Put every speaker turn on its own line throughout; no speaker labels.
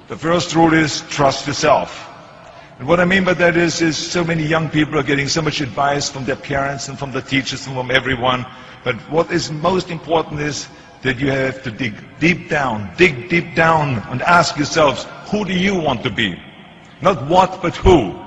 The first rule is trust yourself. And what I mean by that is so many young people are getting so much advice from their parents and from the teachers and from everyone. But what is most important is that you have to dig deep down and ask yourselves, who do you want to be? Not what, but who.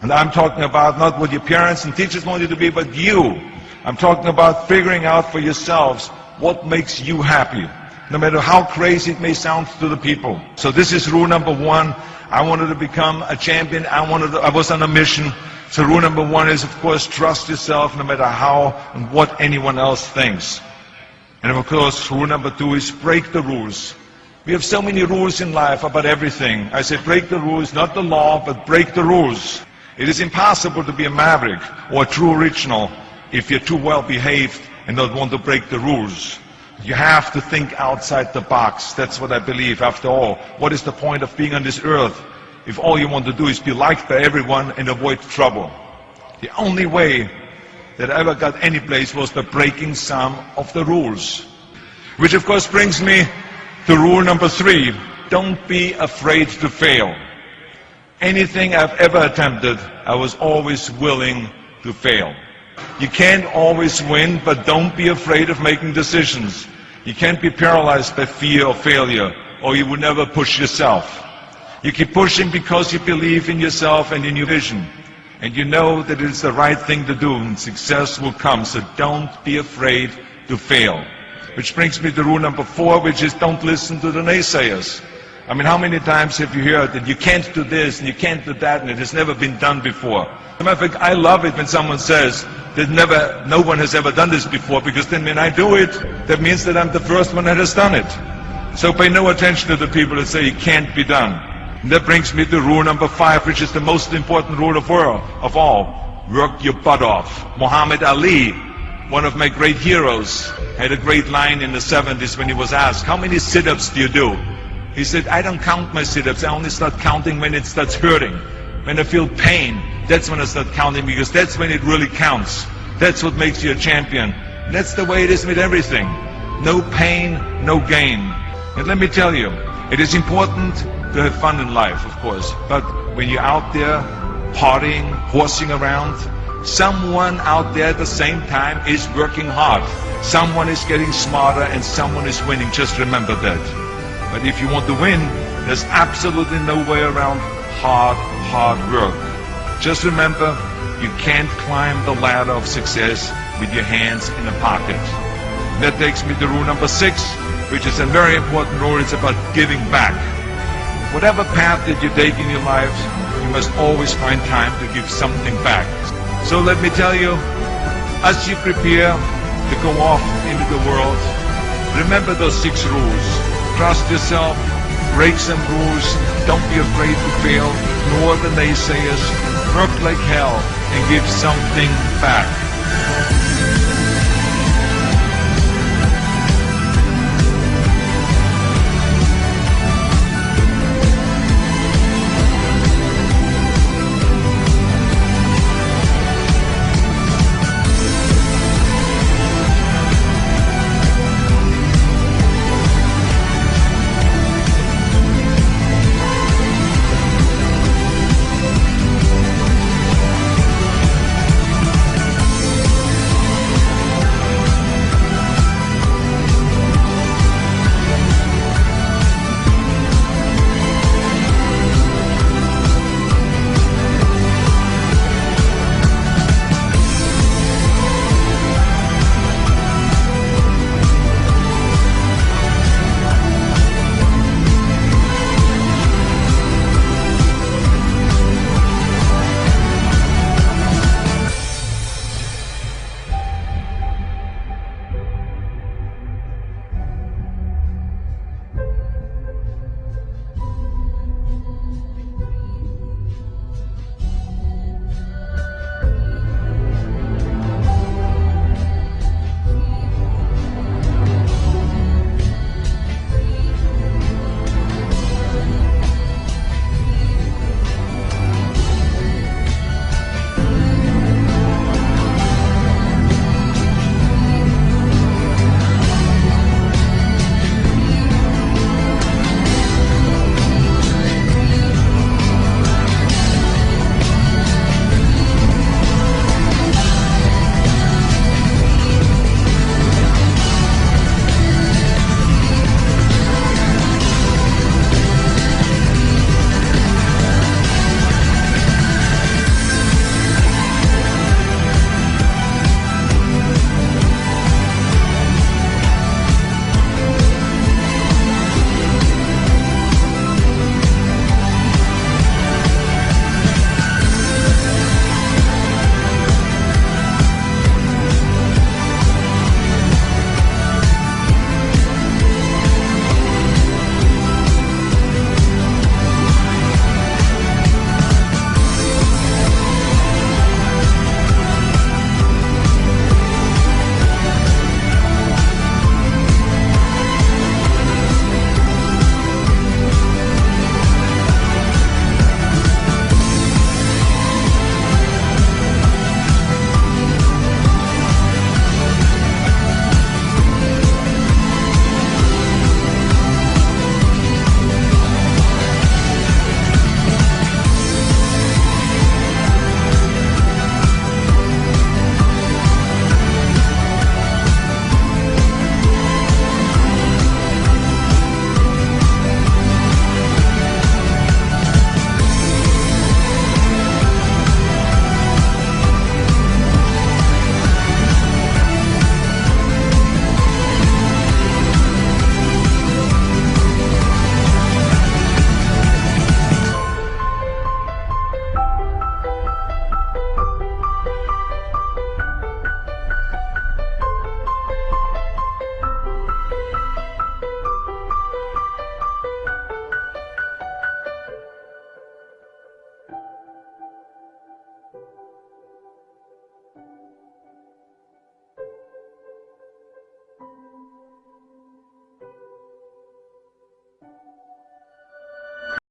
And I'm talking about not what your parents and teachers want you to be, but you. I'm talking about figuring out for yourselves what makes you happy, no matter how crazy it may sound to the people. So this is rule number one. I wanted to become a champion. I was on a mission. So rule number one is, of course, trust yourself no matter how and what anyone else thinks. And of course, rule number two is break the rules. We have so many rules in life about everything. I say break the rules, not the law, but break the rules. It is impossible to be a maverick or a true original if you're too well behaved and don't want to break the rules. You have to think outside the box. That's what I believe. After all, what is the point of being on this earth if all you want to do is be liked by everyone and avoid trouble? The only way that I ever got any place was by breaking some of the rules. Which of course brings me to rule number three. Don't be afraid to fail. Anything I've ever attempted, I was always willing to fail. You can't always win, but don't be afraid of making decisions. You can't be paralyzed by fear of failure, or you would never push yourself. You keep pushing because you believe in yourself and in your vision. And you know that it's the right thing to do, and success will come. So don't be afraid to fail. Which brings me to rule number four, which is don't listen to the naysayers. I mean, how many times have you heard that you can't do this and you can't do that and it has never been done before? As a matter of fact, I love it when someone says that no one has ever done this before, because then when I do it, that means that I'm the first one that has done it. So pay no attention to the people that say it can't be done. And that brings me to rule number five, which is the most important rule of all. Work your butt off. Muhammad Ali, one of my great heroes, had a great line in the 70s when he was asked, how many sit-ups do you do? He said, I don't count my sit-ups. I only start counting when it starts hurting. When I feel pain, that's when I start counting, because that's when it really counts. That's what makes you a champion. And that's the way it is with everything. No pain, no gain. And let me tell you, it is important to have fun in life, of course. But when you're out there partying, horsing around, someone out there at the same time is working hard. Someone is getting smarter and someone is winning. Just remember that. But if you want to win, there's absolutely no way around hard work. Just remember, you can't climb the ladder of success with your hands in a pocket. And that takes me to rule number six, which is a very important rule. It's about giving back. Whatever path that you take in your life, you must always find time to give something back. So let me tell you, as you prepare to go off into the world, remember those 6 rules. Trust yourself, break some rules, don't be afraid to fail, ignore the naysayers, work like hell, and give something back.